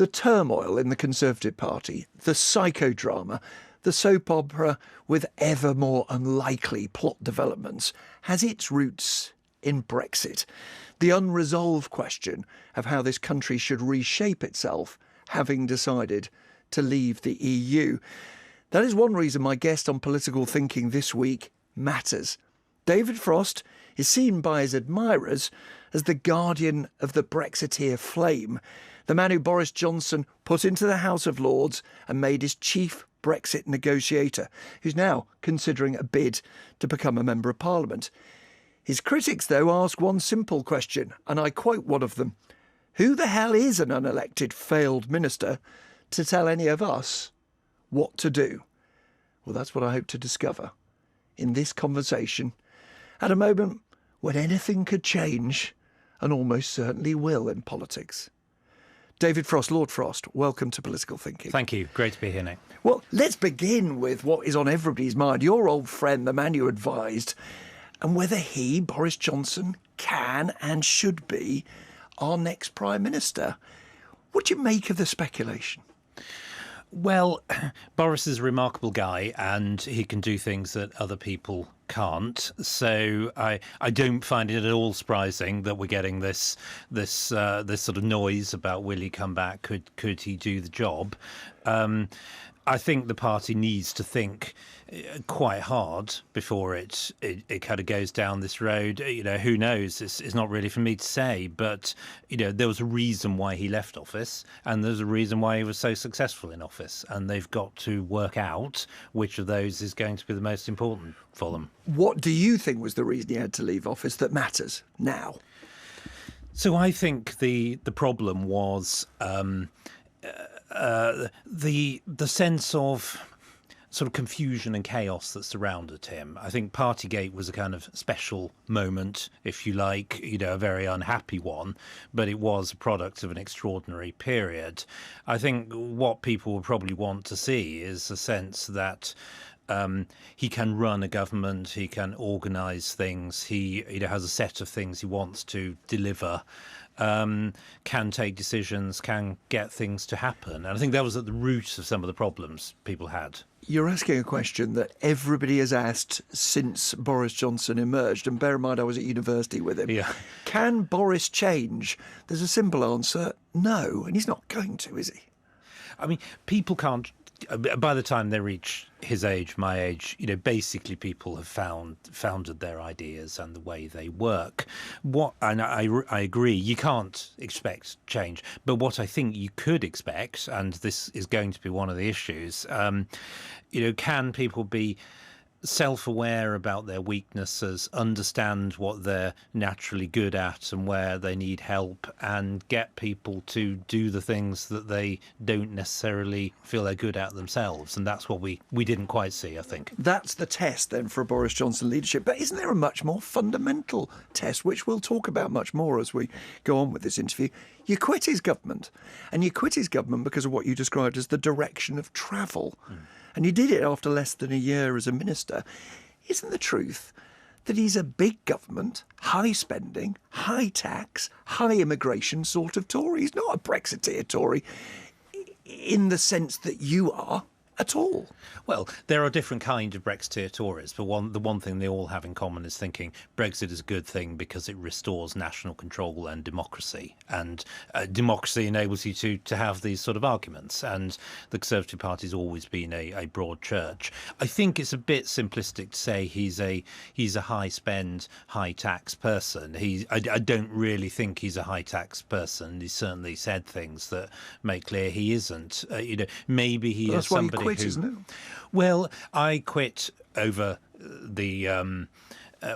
The turmoil in the Conservative Party, the psychodrama, the soap opera with ever more unlikely plot developments has its roots in Brexit. The unresolved question of how this country should reshape itself, having decided to leave the EU. That is one reason my guest on Political Thinking this week matters. David Frost is seen by his admirers as the guardian of the Brexiteer flame, the man who Boris Johnson put into the House of Lords and made his chief Brexit negotiator, who's now considering a bid to become a Member of Parliament. His critics, though, ask one simple question, and I quote one of them. Who the hell is an unelected failed minister to tell any of us what to do? Well, that's what I hope to discover in this conversation at a moment when anything could change, and almost certainly will in politics. David Frost, Lord Frost, welcome to Political Thinking. Thank you. Great to be here, Nick. Well, let's begin with what is on everybody's mind. Your old friend, the man you advised, and whether he, Boris Johnson, can and should be our next Prime Minister. What do you make of the speculation? Well, Boris is a remarkable guy and he can do things that other people can't. So I don't find it at all surprising that we're getting this sort of noise about will he come back? Could he do the job? I think the party needs to think quite hard before it kind of goes down this road. You know, who knows? It's not really for me to say, but you know, there was a reason why he left office, and there's a reason why he was so successful in office, and they've got to work out which of those is going to be the most important for them. What do you think was the reason he had to leave office that matters now? So I think the problem was the sense of sort of confusion and chaos that surrounded him. I think Partygate was a kind of special moment, if you like, you know, a very unhappy one, but it was a product of an extraordinary period. I think what people will probably want to see is a sense that he can run a government, he can organise things, he has a set of things he wants to deliver, can take decisions, can get things to happen. And I think that was at the root of some of the problems people had. You're asking a question that everybody has asked since Boris Johnson emerged, and bear in mind I was at university with him. Yeah. Can Boris change? There's a simple answer, no, and he's not going to, is he? I mean, people can't. By the time they reach his age, my age, you know, basically people have founded their ideas and the way they work. And I agree, you can't expect change. But what I think you could expect, and this is going to be one of the issues, you know, can people be self-aware about their weaknesses, understand what they're naturally good at and where they need help, and get people to do the things that they don't necessarily feel they're good at themselves. And that's what we didn't quite see, I think. That's the test then for Boris Johnson leadership. But isn't there a much more fundamental test, which we'll talk about much more as we go on with this interview? You quit his government, and you quit his government because of what you described as the direction of travel. And you did it after less than a year as a minister. Isn't the truth that he's a big government, high spending, high tax, high immigration sort of Tory? He's not a Brexiteer Tory in the sense that you are at all. Well, there are different kinds of Brexiteer Tories, but the one thing they all have in common is thinking Brexit is a good thing because it restores national control and democracy. And democracy enables you to have these sort of arguments. And the Conservative Party's always been a broad church. I think it's a bit simplistic to say he's a high spend, high tax person. I don't really think he's a high tax person. He's certainly said things that make clear he isn't. You know, maybe he is somebody quit, isn't it? Well, I quit over the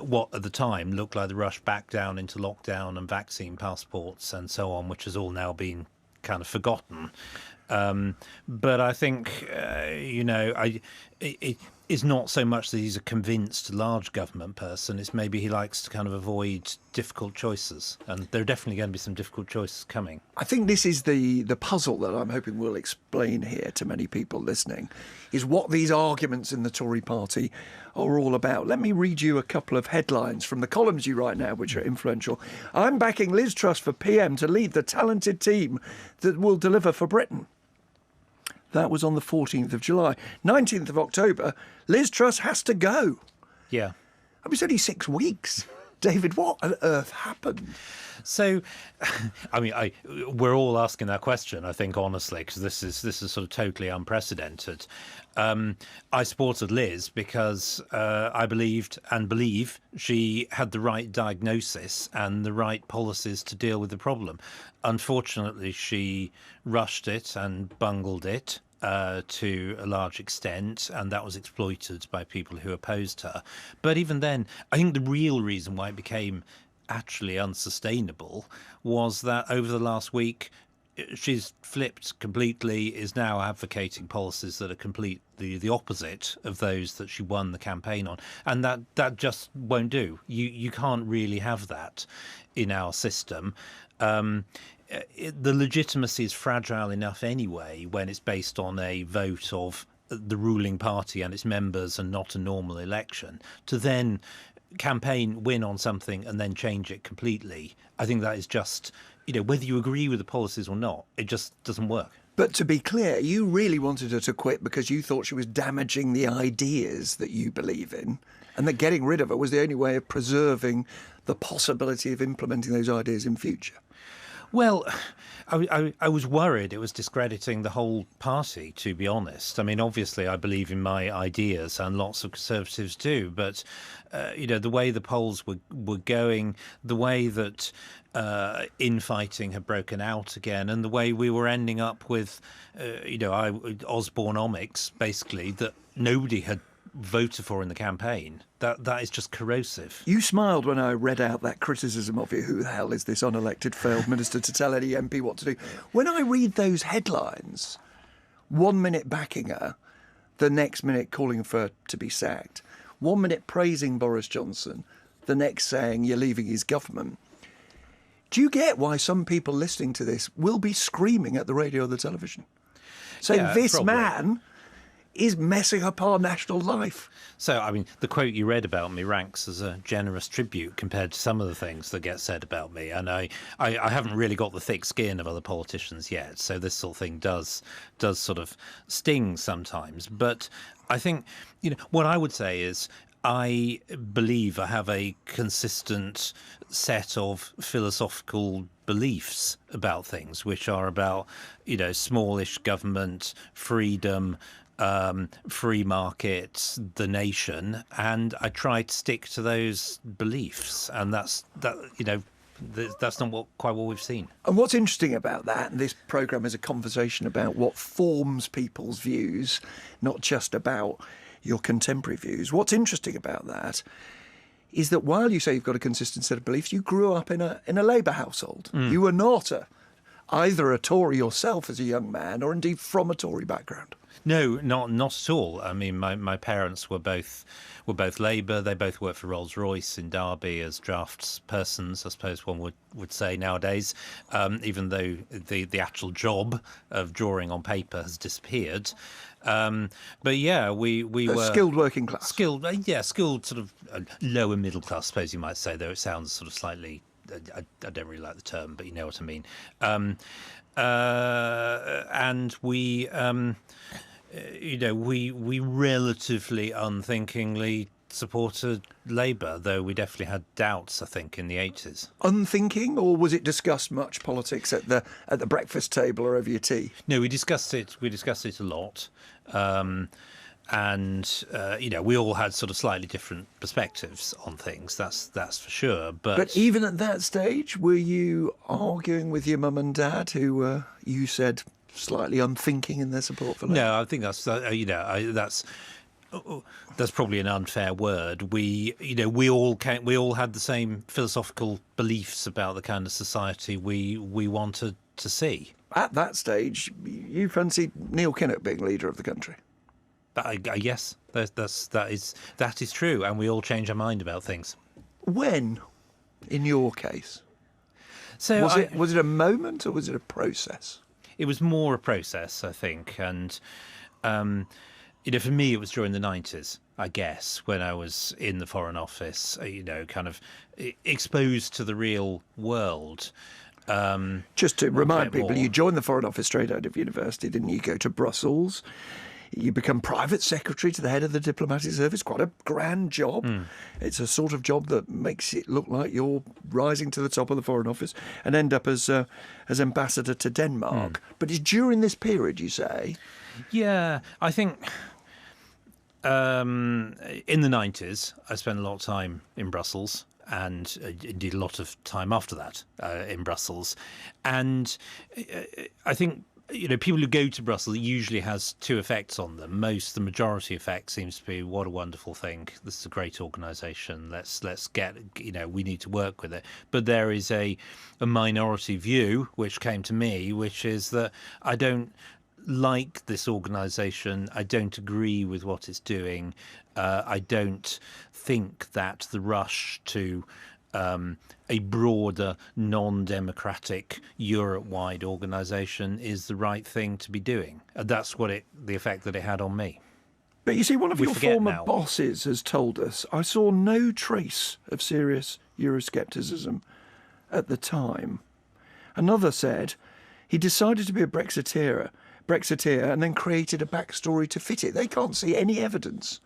what at the time looked like the rush back down into lockdown and vaccine passports and so on, which has all now been kind of forgotten. But I think, you know, is not so much that he's a convinced large government person, it's maybe he likes to kind of avoid difficult choices. And there are definitely going to be some difficult choices coming. I think this is the puzzle that I'm hoping will explain here to many people listening, is what these arguments in the Tory party are all about. Let me read you a couple of headlines from the columns you write now, which are influential. I'm backing Liz Truss for PM to lead the talented team that will deliver for Britain. That was on the 14th of July. 19th of October, Liz Truss has to go. Yeah. I mean, it's only 6 weeks. David, what on earth happened? So, I mean, we're all asking that question, I think, honestly, because this is sort of totally unprecedented. I supported Liz because I believed and believe she had the right diagnosis and the right policies to deal with the problem. Unfortunately, she rushed it and bungled it to a large extent, and that was exploited by people who opposed her. But even then, I think the real reason why it became actually unsustainable was that over the last week, she's flipped completely, is now advocating policies that are completely the opposite of those that she won the campaign on. And that just won't do. You can't really have that in our system. The legitimacy is fragile enough anyway when it's based on a vote of the ruling party and its members and not a normal election. To then campaign, win on something and then change it completely, I think that is just, whether you agree with the policies or not, it just doesn't work. But to be clear, you really wanted her to quit because you thought she was damaging the ideas that you believe in, and that getting rid of her was the only way of preserving the possibility of implementing those ideas in future. Well, I was worried it was discrediting the whole party, to be honest. I mean, obviously, I believe in my ideas, and lots of Conservatives do. But, the way the polls were going, the way that infighting had broken out again, and the way we were ending up with, Osborneomics, basically, that nobody had voted for in the campaign. That is just corrosive. You smiled when I read out that criticism of you. Who the hell is this unelected failed minister to tell any MP what to do? When I read those headlines, 1 minute backing her, the next minute calling for her to be sacked, 1 minute praising Boris Johnson, the next saying you're leaving his government. Do you get why some people listening to this will be screaming at the radio or the television? Saying this probably. Man is messing up our national life. So, I mean, the quote you read about me ranks as a generous tribute compared to some of the things that get said about me. And I haven't really got the thick skin of other politicians yet. So this sort of thing does sort of sting sometimes. But I think, what I would say is I believe I have a consistent set of philosophical beliefs about things, which are about, smallish government, freedom, free market, the nation, and I try to stick to those beliefs, and that's not quite what we've seen. And what's interesting about that, and this programme is a conversation about what forms people's views, not just about your contemporary views. What's interesting about that is that while you say you've got a consistent set of beliefs, you grew up in a Labour household. You were not either a Tory yourself as a young man, or indeed from a Tory background. No, not at all. I mean, my parents were both Labour. They both worked for Rolls-Royce in Derby as draftspersons, I suppose one would say nowadays, even though the actual job of drawing on paper has disappeared. But yeah, we were skilled working class. Skilled sort of lower middle class, I suppose you might say, though it sounds sort of slightly, I don't really like the term, but you know what I mean. And we we relatively unthinkingly supported Labour, though we definitely had doubts, I think, in the 80s. Unthinking, or was it discussed much, politics, at the breakfast table or over your tea? No, we discussed it. We discussed it a lot. And we all had sort of slightly different perspectives on things. That's for sure. But even at that stage, were you arguing with your mum and dad, who you said slightly unthinking in their support for Labour? No, I think that's probably an unfair word. We all had the same philosophical beliefs about the kind of society we wanted to see. At that stage, you fancied Neil Kinnock being leader of the country? Yes, that is true, and we all change our mind about things. When, in your case? So Was it a moment or was it a process? it was more a process, I think, and for me, it was during the 90s, I guess, when I was in the Foreign Office, kind of exposed to the real world. Just to remind bit people, more. you joined the Foreign Office straight out of university, didn't you? You go to Brussels, you become private secretary to the head of the diplomatic service. Quite a grand job. It's a sort of job that makes it look like you're rising to the top of the Foreign Office, and end up as ambassador to Denmark. But it's during this period, you say? Yeah, I think in the 90s, I spent a lot of time in Brussels, and indeed a lot of time after that in Brussels. And I think, people who go to Brussels, it usually has two effects on them. The majority effect seems to be, what a wonderful thing. This is a great organisation. Let's get, we need to work with it. But there is a minority view, which came to me, which is that I don't like this organisation. I don't agree with what it's doing. I don't think that the rush to a broader, non-democratic, Europe-wide organisation is the right thing to be doing. That's the effect that it had on me. But you see, one of We your forget former now. bosses has told us, I saw no trace of serious Euroscepticism at the time. Another said he decided to be a Brexiteer and then created a backstory to fit it. They can't see any evidence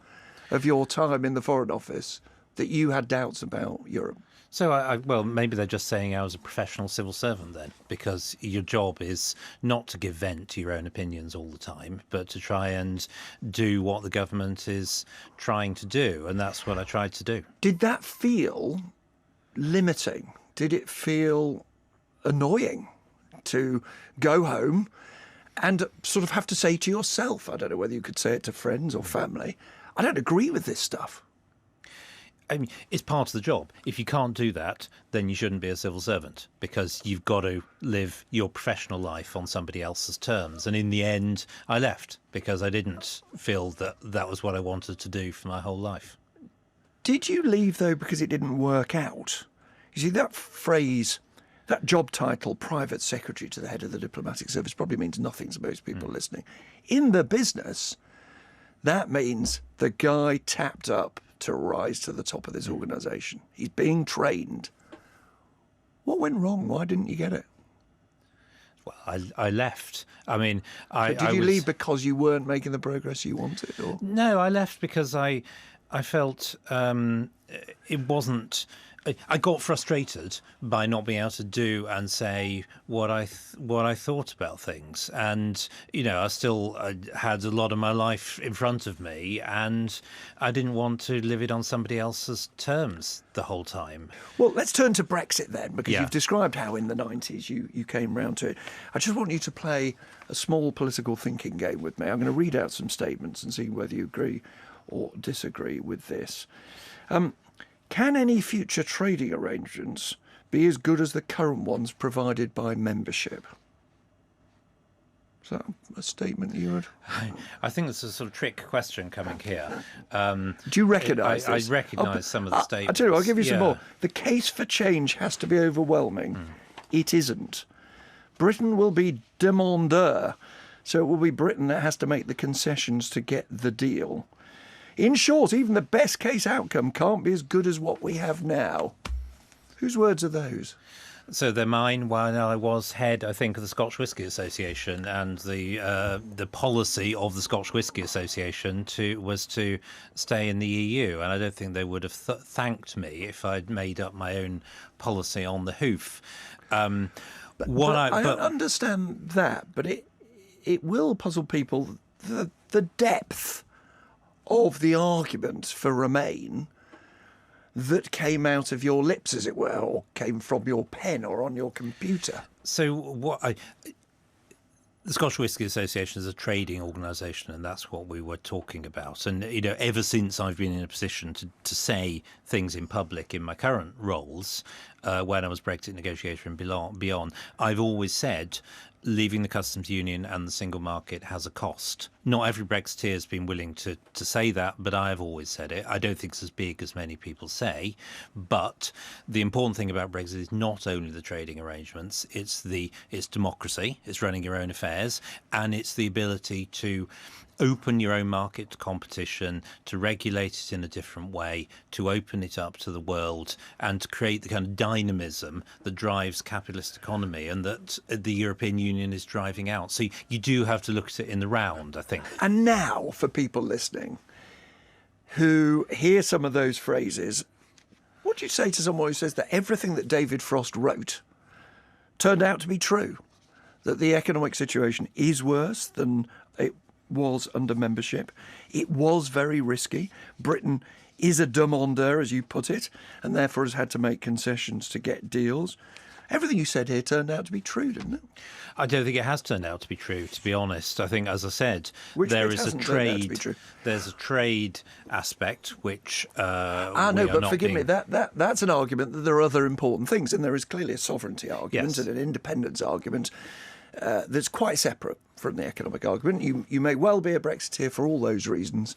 of your time in the Foreign Office that you had doubts about Europe. So, well, maybe they're just saying I was a professional civil servant then, because your job is not to give vent to your own opinions all the time, but to try and do what the government is trying to do, and that's what I tried to do. Did that feel limiting? Did it feel annoying to go home and sort of have to say to yourself, I don't know whether you could say it to friends or family, I don't agree with this stuff? I mean, it's part of the job. If you can't do that, then you shouldn't be a civil servant, because you've got to live your professional life on somebody else's terms. And in the end, I left because I didn't feel that that was what I wanted to do for my whole life. Did you leave, though, because it didn't work out? You see, that phrase, that job title, private secretary to the head of the diplomatic service, probably means nothing to most people listening. In the business, that means the guy tapped up to rise to the top of this organisation. He's being What went wrong? Why didn't you get it? Well, I left. I mean, Did you leave because you weren't making the progress you wanted? Or? No, I left because I felt it wasn't. I got frustrated by not being able to do and say what I thought about things, and I still had a lot of my life in front of me, and I didn't want to live it on somebody else's terms the whole time. Well, let's turn to Brexit then, because Yeah. you've described how in the 90s you came round to it. I just want you to play a small political thinking game with me. I'm going to read out some statements and see whether you agree or disagree with this. Can any future trading arrangements be as good as the current ones provided by membership? Is that a statement you would... I think it's a sort of trick question coming here. Do you recognise I this? recognise some of the statements. I tell you, I'll give you some Yeah. more. The case for change has to be overwhelming. It isn't. Britain will be demandeur, so it will be Britain that has to make the concessions to get the deal. In short, even the best case outcome can't be as good as what we have now. Whose words are those? So they're mine. While I was head, I think, of the Scotch Whisky Association, and the policy of the Scotch Whisky Association was to stay in the EU, and I don't think they would have thanked me if I'd made up my own policy on the hoof. I understand that, but it will puzzle people the depth of the argument for Remain that came out of your lips, as it were, or came from your pen or on your computer. So the Scotch Whisky Association is a trading organisation, and that's what we were talking about. And ever since I've been in a position to say things in public in my current roles, when I was Brexit negotiator and beyond, I've always said leaving the customs union and the single market has a cost. Not every Brexiteer has been willing to say that, but I have always said it. I don't think it's as big as many people say. But the important thing about Brexit is not only the trading arrangements, it's democracy, it's running your own affairs, and it's the ability to open your own market to competition, to regulate it in a different way, to open it up to the world, and to create the kind of dynamism that drives capitalist economy and that the European Union is driving out. So you do have to look at it in the round, I think. And now, for people listening who hear some of those phrases, what do you say to someone who says that everything that David Frost wrote turned out to be true? That the economic situation is worse than it was under membership. It was very risky. Britain is a demandeur, as you put it, and therefore has had to make concessions to get deals. Everything you said here turned out to be true, didn't it? I don't think it has turned out to be true, to be honest. I think, as I said, there's a trade aspect which but forgive me, that's an argument that there are other important things, and there is clearly a sovereignty argument and an independence argument that's quite separate from the economic argument. You may well be a Brexiteer for all those reasons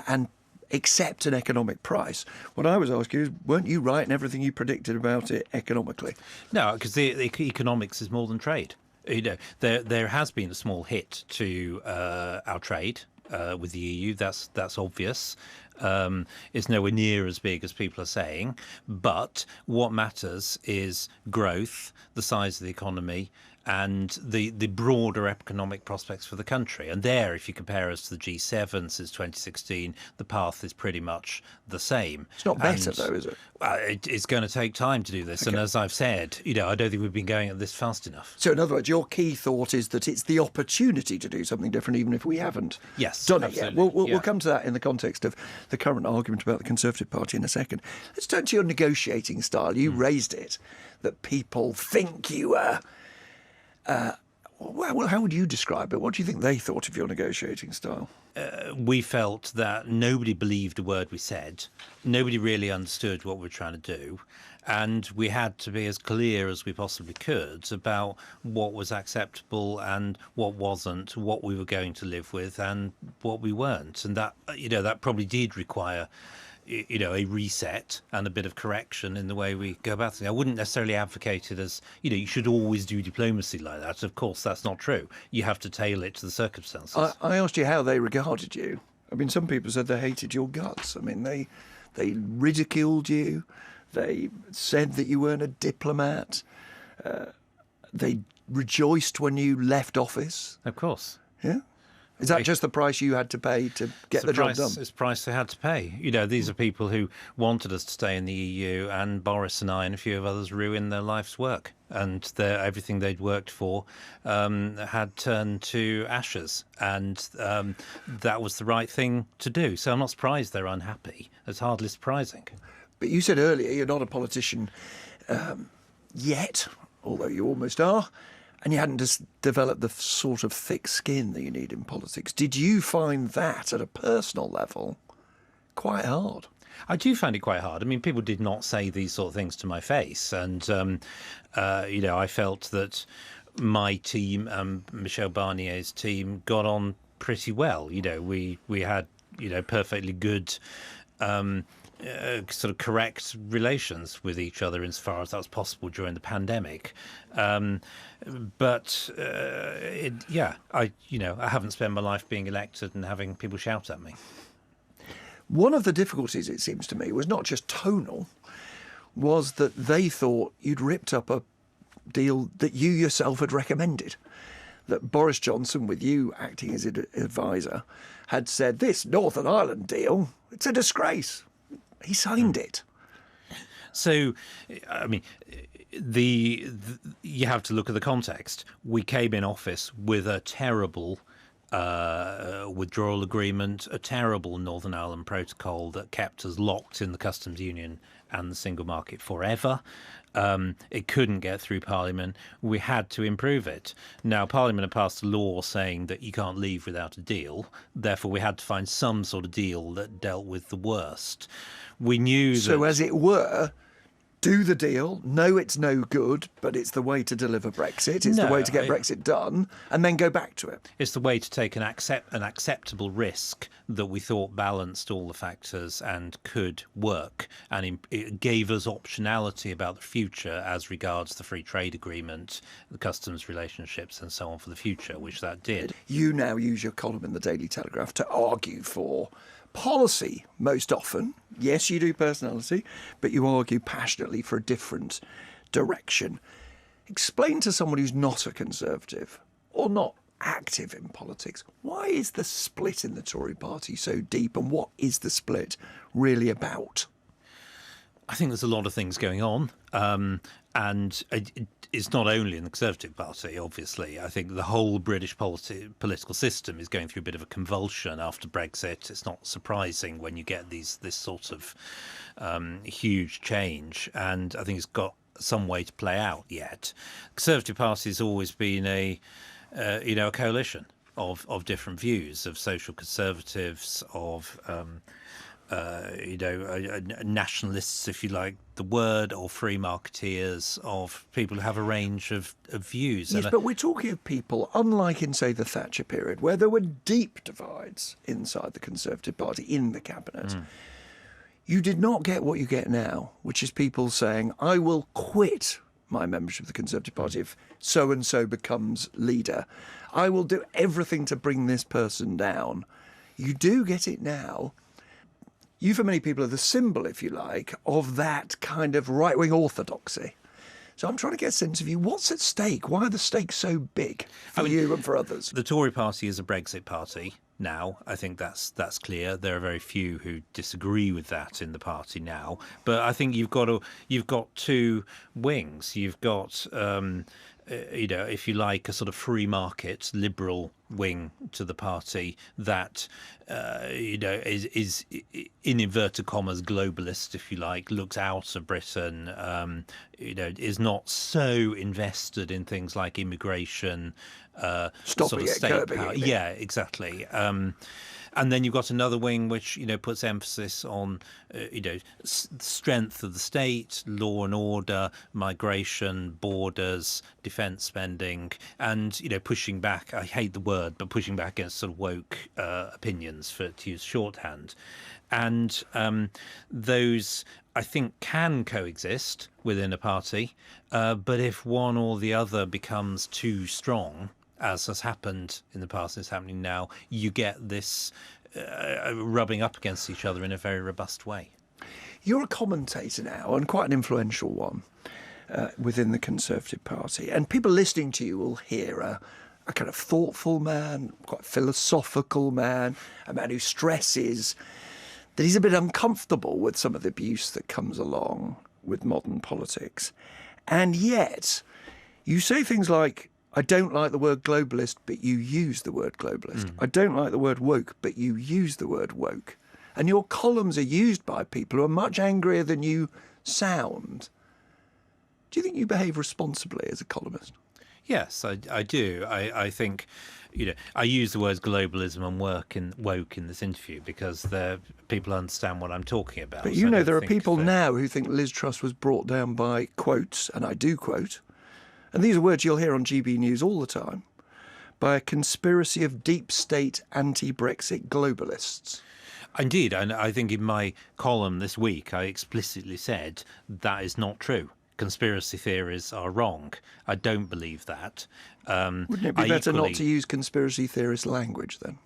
and accept an economic price. What I was asking is, weren't you right in everything you predicted about it economically? No, because the economics is more than trade. You know, there has been a small hit to our trade with the EU. That's obvious. It's nowhere near as big as people are saying. But what matters is growth, the size of the economy, and the broader economic prospects for the country. And there, if you compare us to the G7 since 2016, the path is pretty much the same. It's not better, though, is it? Well, it's going to take time to do this. Okay. And as I've said, I don't think we've been going at this fast enough. So in other words, your key thought is that it's the opportunity to do something different, even if we haven't done it yet. We'll come to that in the context of the current argument about the Conservative Party in a second. Let's turn to your negotiating style. You raised it, that people think you well, how would you describe it? What do you think they thought of your negotiating style? We felt that nobody believed a word we said. Nobody really understood what we were trying to do. And we had to be as clear as we possibly could about what was acceptable and what wasn't, what we were going to live with and what we weren't. And that, that probably did require a reset and a bit of correction in the way we go about things. I wouldn't necessarily advocate it as, you should always do diplomacy like that. Of course, that's not true. You have to tailor it to the circumstances. I asked you how they regarded you. I mean, some people said they hated your guts. I mean, they ridiculed you. They said that you weren't a diplomat. They rejoiced when you left office. Of course. Yeah? Is that just the price you had to pay to get the job done? It's the price they had to pay. These are people who wanted us to stay in the EU, and Boris and I and a few of others ruined their life's work. And everything they'd worked for had turned to ashes. And that was the right thing to do. So I'm not surprised they're unhappy. It's hardly surprising. But you said earlier you're not a politician yet, although you almost are. And you hadn't just developed the sort of thick skin that you need in politics. Did you find that, at a personal level, quite hard? I do find it quite hard. I mean, people did not say these sort of things to my face. And, I felt that my team, Michel Barnier's team, got on pretty well. We had, perfectly good sort of correct relations with each other insofar as that was possible during the pandemic. I haven't spent my life being elected and having people shout at me. One of the difficulties, it seems to me, was not just tonal, was that they thought you'd ripped up a deal that you yourself had recommended. That Boris Johnson, with you acting as an advisor, had said, this Northern Ireland deal, it's a disgrace. He signed it. So, I mean, you have to look at the context. We came in office with a terrible withdrawal agreement, a terrible Northern Ireland protocol that kept us locked in the customs union and the single market forever. It couldn't get through Parliament. We had to improve it. Now, Parliament had passed a law saying that you can't leave without a deal. Therefore, we had to find some sort of deal that dealt with the worst. We knew that... So, as it were, do the deal, know it's no good, but it's the way to deliver Brexit, it's the way to get Brexit done, and then go back to it. It's the way to take an acceptable risk that we thought balanced all the factors and could work, and it gave us optionality about the future as regards the free trade agreement, the customs relationships, and so on for the future, which that did. You now use your column in the Daily Telegraph to argue for policy most often. Yes, you do personality, but you argue passionately for a different direction. Explain to someone who's not a Conservative or not active in politics, why is the split in the Tory party so deep, and what is the split really about? I think there's a lot of things going on, and it's not only in the Conservative Party, obviously. I think the whole British political system is going through a bit of a convulsion after Brexit. It's not surprising when you get this sort of huge change, and I think it's got some way to play out yet. The Conservative Party has always been a coalition of different views, of social conservatives, of nationalists, if you like the word, or free marketeers, of people who have a range of views. Yes, but we're talking of people, unlike in, say, the Thatcher period, where there were deep divides inside the Conservative Party, in the cabinet. You did not get what you get now, which is people saying, I will quit my membership of the Conservative Party if so-and-so becomes leader. I will do everything to bring this person down. You do get it now. You, for many people, are the symbol, if you like, of that kind of right-wing orthodoxy. So I'm trying to get a sense of you. What's at stake? Why are the stakes so big for you and for others? The Tory party is a Brexit party now. I think that's clear. There are very few who disagree with that in the party now. But I think you've got two wings. You've got if you like, a sort of free market liberal wing to the party that is in inverted commas globalist, if you like, looks out of Britain, is not so invested in things like immigration, Stopping sort of it, state curbing power. it. Yeah, exactly. And then you've got another wing which puts emphasis on strength of the state, law and order, migration, borders, defence spending, and pushing back. I hate the word, but pushing back against sort of woke opinions, to use shorthand. And those, I think, can coexist within a party, but if one or the other becomes too strong, as has happened in the past, is happening now, you get this rubbing up against each other in a very robust way. You're a commentator now, and quite an influential one, within the Conservative Party. And people listening to you will hear a kind of thoughtful man, quite philosophical man, a man who stresses that he's a bit uncomfortable with some of the abuse that comes along with modern politics. And yet, you say things like, I don't like the word globalist, but you use the word globalist. I don't like the word woke, but you use the word woke. And your columns are used by people who are much angrier than you sound. Do you think you behave responsibly as a columnist? Yes, I do. I think, I use the words globalism and woke in this interview because people understand what I'm talking about. But there are people now who think Liz Truss was brought down by quotes, and I do quote, and these are words you'll hear on GB News all the time, by a conspiracy of deep state anti-Brexit globalists. Indeed, and I think in my column this week, I explicitly said that is not true. Conspiracy theories are wrong. I don't believe that. Wouldn't it be better not to use conspiracy theorist language then?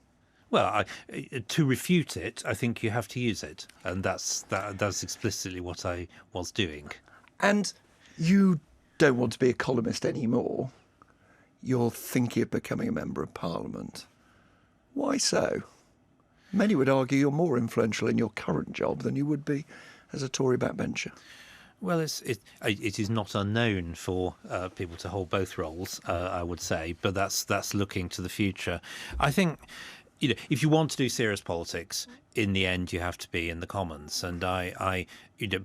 Well, to refute it, I think you have to use it, and that's explicitly what I was doing. And you don't want to be a columnist anymore. You're thinking of becoming a member of Parliament. Why so? Many would argue you're more influential in your current job than you would be as a Tory backbencher. Well, it is not unknown for people to hold both roles, I would say, but that's looking to the future. I think, if you want to do serious politics, in the end you have to be in the Commons. And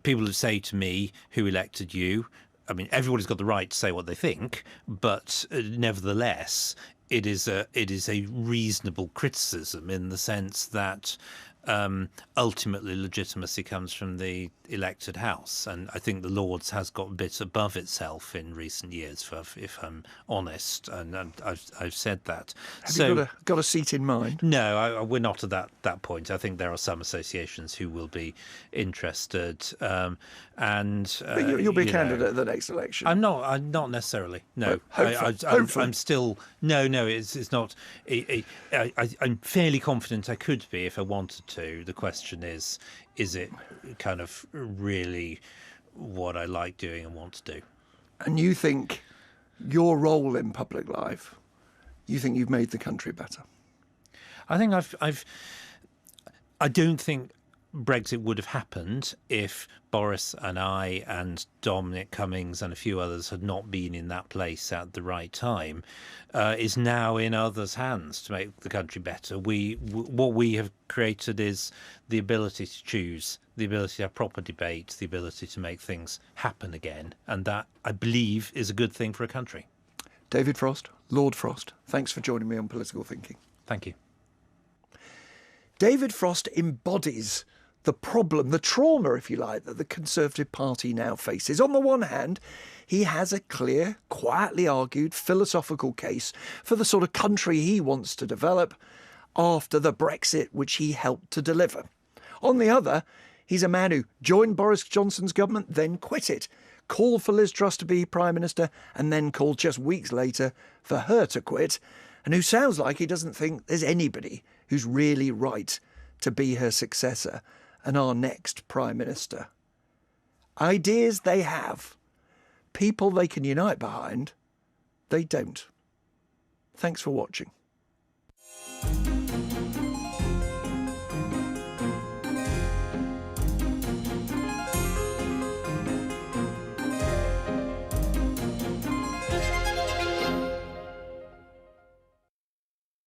people who say to me, who elected you? I mean, everybody's got the right to say what they think, but nevertheless, it is a reasonable criticism in the sense that ultimately legitimacy comes from the elected House. And I think the Lords has got a bit above itself in recent years, if I'm honest, and I've said that. Have you got a seat in mind? No, we're not at that point. I think there are some associations who will be interested, But you'll be a candidate at the next election. I'm not necessarily. No, Hopefully. I'm still no. It's not. I'm fairly confident I could be if I wanted to. The question is it kind of really what I like doing and want to do? And you think your role in public life, you think you've made the country better? I think I don't think Brexit would have happened if Boris and I and Dominic Cummings and a few others had not been in that place at the right time. Is now in others' hands to make the country better. What we have created is the ability to choose, the ability to have proper debate, the ability to make things happen again, and that, I believe, is a good thing for a country. David Frost, Lord Frost, thanks for joining me on Political Thinking. Thank you. David Frost embodies the problem, the trauma, if you like, that the Conservative Party now faces. On the one hand, he has a clear, quietly argued, philosophical case for the sort of country he wants to develop after the Brexit which he helped to deliver. On the other, he's a man who joined Boris Johnson's government, then quit it, called for Liz Truss to be Prime Minister, and then called just weeks later for her to quit, and who sounds like he doesn't think there's anybody who's really right to be her successor and our next Prime Minister. Ideas they have, people they can unite behind, they don't. Thanks for watching.